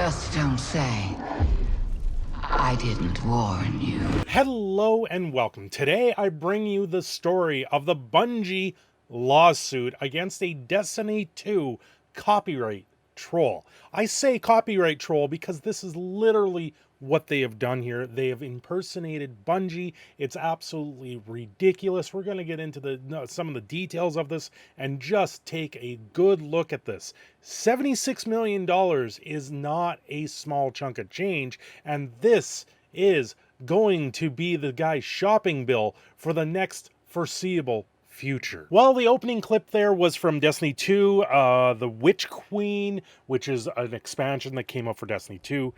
Just don't say I didn't warn you. Hello and welcome. Today I bring you the story of the Bungie lawsuit against a Destiny 2 copyright troll. I say copyright troll because this is literally what they have done here. They have impersonated Bungie. It's absolutely ridiculous. We're going to get into some of the details of this and just take a good look at this. $76 million is not a small chunk of change, and this is going to be the guy's shopping bill for the next foreseeable future. Well, the opening clip there was from Destiny 2, the Witch Queen, which is an expansion that came up for Destiny 2.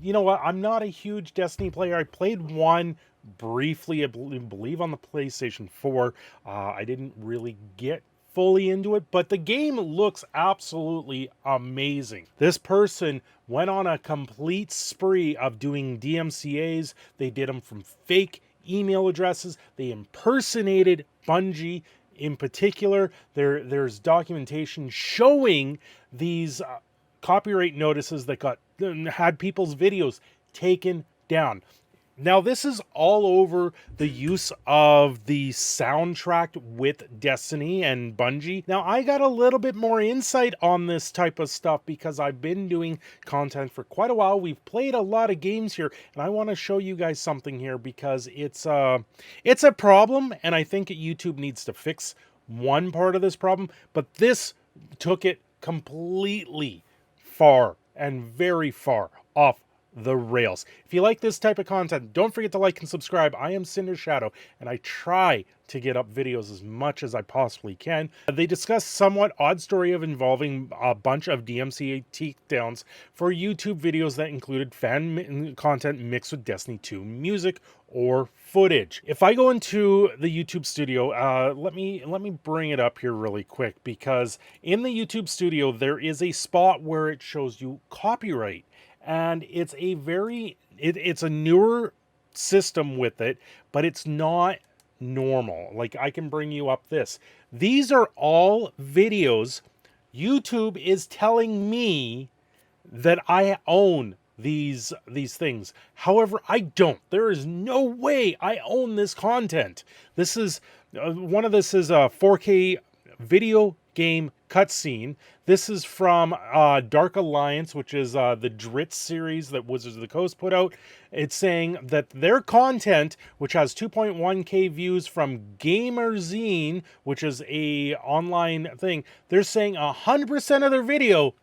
You know what, I'm not a huge Destiny player. I played one briefly, I believe on the PlayStation 4. I didn't really get fully into it, but the game looks absolutely amazing. This person went on a complete spree of doing DMCAs. They did them from fake email addresses. They impersonated Bungie. In particular, there's documentation showing these copyright notices that had people's videos taken down. Now, this is all over the use of the soundtrack with Destiny and Bungie. Now, I got a little bit more insight on this type of stuff because I've been doing content for quite a while. We've played a lot of games here, and I want to show you guys something here because it's a problem, and I think YouTube needs to fix one part of this problem, but this took it completely far and very far off the rails. If you like this type of content, don't forget to like and subscribe. I am Cindershadow, and I try to get up videos as much as I possibly can. They discuss somewhat odd story of involving a bunch of DMCA takedowns for YouTube videos that included fan content mixed with Destiny 2 music or footage. If I go into the YouTube studio, let me bring it up here really quick, because in the YouTube studio there is a spot where it shows you copyright. And it's it's a newer system with it, but it's not normal. Like, I can bring you up this. These are all videos. YouTube is telling me that I own these things. However, I don't. There is no way I own this content. This is this is a 4K video game cutscene. This is from Dark Alliance, which is the Dritz series that Wizards of the Coast put out. It's saying that their content, which has 2.1k views from Gamerzine, which is a online thing, they're saying 100% of their video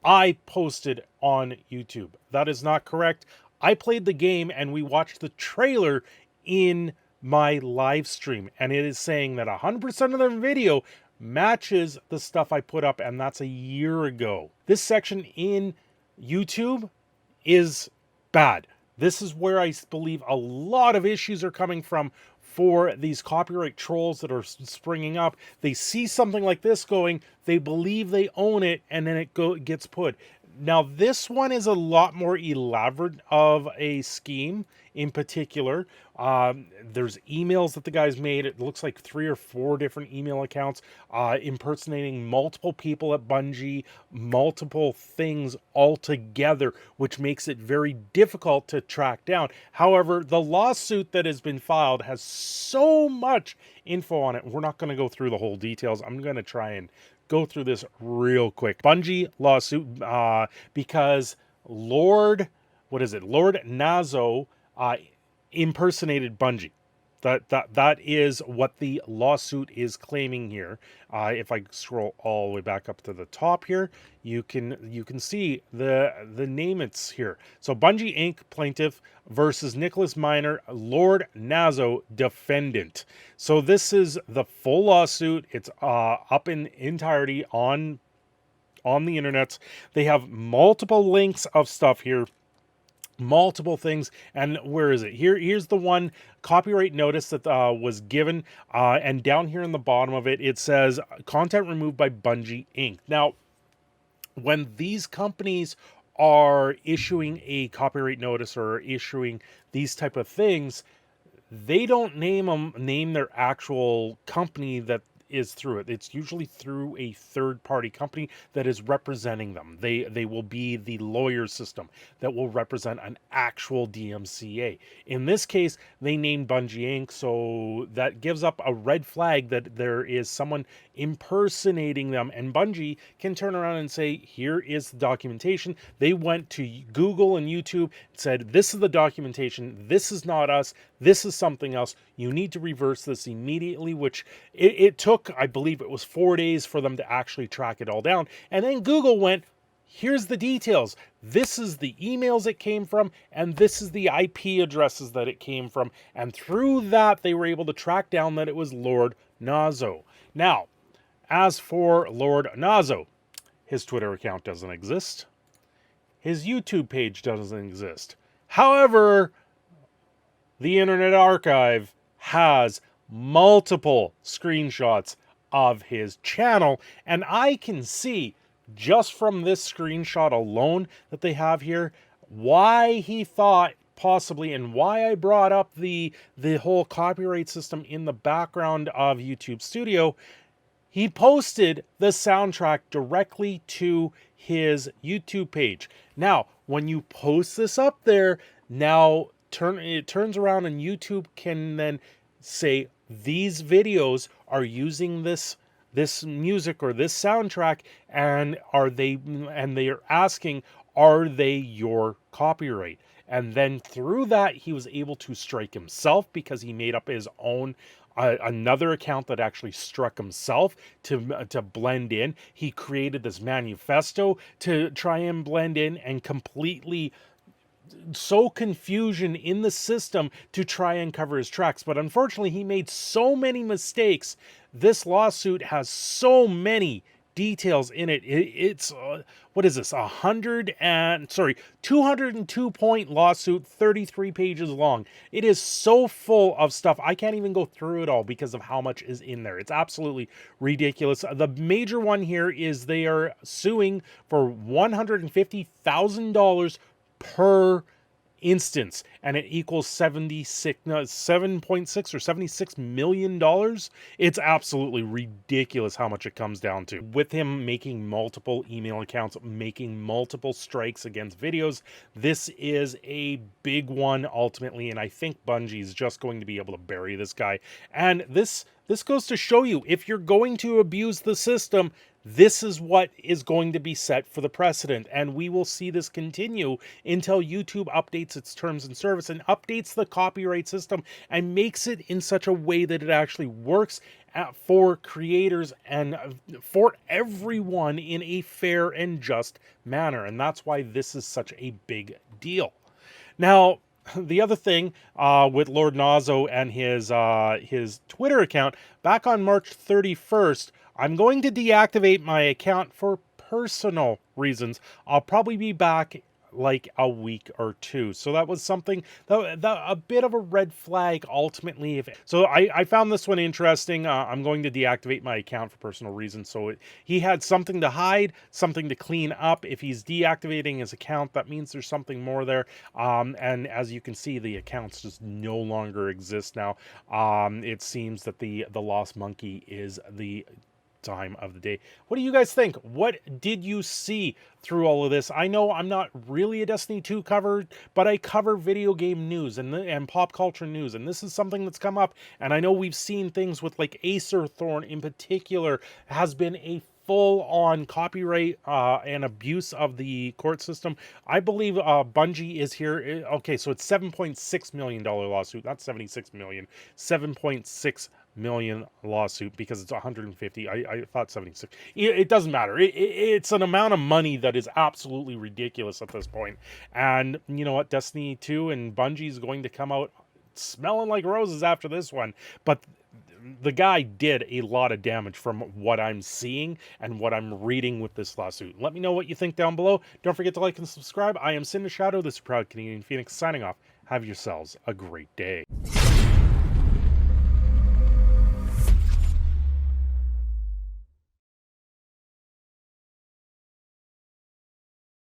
I posted on YouTube. That is not correct. I played the game and we watched the trailer in my live stream, and it is saying that 100% of their video matches the stuff I put up, and that's a year ago. This section in YouTube is bad. This is where I believe a lot of issues are coming from for these copyright trolls that are springing up. They see something like this going, they believe they own it, and then it gets put. Now, this one is a lot more elaborate of a scheme. In particular, there's emails that the guys made. It looks like 3 or 4 different email accounts impersonating multiple people at Bungie, multiple things altogether, which makes it very difficult to track down. However, the lawsuit that has been filed has so much info on it. We're not going to go through the whole details. I'm going to try and go through this real quick. Bungie lawsuit because Lord Nazo impersonated Bungie. That is what the lawsuit is claiming here. If I scroll all the way back up to the top here, you can see the name it's here. So Bungie Inc. plaintiff versus Nicholas Minor, Lord Nazo defendant. So this is the full lawsuit. It's up in entirety on the internet. They have multiple links of stuff here. Multiple things, and where is it? Here's the one copyright notice that was given, and down here in the bottom of it, it says content removed by Bungie Inc. Now, when these companies are issuing a copyright notice or issuing these type of things, they don't name their actual company that is through it. It's usually through a third-party company that is representing them. They will be the lawyer system that will represent an actual DMCA. In this case, they named Bungie Inc., so that gives up a red flag that there is someone impersonating them, and Bungie can turn around and say, here is the documentation. They went to Google and YouTube and said, this is the documentation, this is not us, this is something else, you need to reverse this immediately, which it took, I believe it was 4 days for them to actually track it all down. And then Google went, here's the details. This is the emails it came from, and this is the IP addresses that it came from. And through that, they were able to track down that it was Lord Nazo. Now, as for Lord Nazo, his Twitter account doesn't exist. His YouTube page doesn't exist. However, the Internet Archive has multiple screenshots of his channel, and I can see just from this screenshot alone that they have here why he thought possibly, and why I brought up the whole copyright system in the background of YouTube Studio. He posted the soundtrack directly to his YouTube page. Now, when you post this up there, now it turns around and YouTube can then say, these videos are using this music or this soundtrack, and they are asking, are they your copyright? And then through that, he was able to strike himself because he made up his own another account that actually struck himself to blend in. He created this manifesto to try and blend in and completely sow confusion in the system to try and cover his tracks. But unfortunately, he made so many mistakes. This lawsuit has so many details in it. It's what is this? 202-point lawsuit, 33 pages long. It is so full of stuff. I can't even go through it all because of how much is in there. It's absolutely ridiculous. The major one here is they are suing for $150,000 per instance, and it equals 7.6 or $76 million. It's absolutely ridiculous how much it comes down to. With him making multiple email accounts, making multiple strikes against videos, this is a big one ultimately, and I think Bungie's just going to be able to bury this guy. And this goes to show you, if you're going to abuse the system, this is what is going to be set for the precedent, and we will see this continue until YouTube updates its terms and service and updates the copyright system and makes it in such a way that it actually works for creators and for everyone in a fair and just manner. And that's why this is such a big deal. Now, the other thing with Lord Nazo and his Twitter account, back on March 31st, I'm going to deactivate my account for personal reasons. I'll probably be back like a week or two. So that was something that a bit of a red flag ultimately. So I found this one interesting. I'm going to deactivate my account for personal reasons. So he had something to hide, something to clean up. If he's deactivating his account, that means there's something more there. And as you can see, the accounts just no longer exist now. It seems that the lost monkey is the time of the day. What do you guys think? What did you see through all of this? I know I'm not really a Destiny 2 cover, but I cover video game news and pop culture news, and this is something that's come up, and I know we've seen things with like Acer Thorn in particular has been a full-on copyright and abuse of the court system. I believe Bungie is here. Okay, so it's $7.6 million lawsuit, not 76 million. 7.6 million lawsuit because it's 150. I thought 76. It doesn't matter. It's an amount of money that is absolutely ridiculous at this point. And you know what? Destiny 2 and Bungie is going to come out smelling like roses after this one. But the guy did a lot of damage from what I'm seeing and what I'm reading with this lawsuit. Let me know what you think down below. Don't forget to like and subscribe. I am Cindershadow, this proud Canadian Phoenix, signing off. Have yourselves a great day.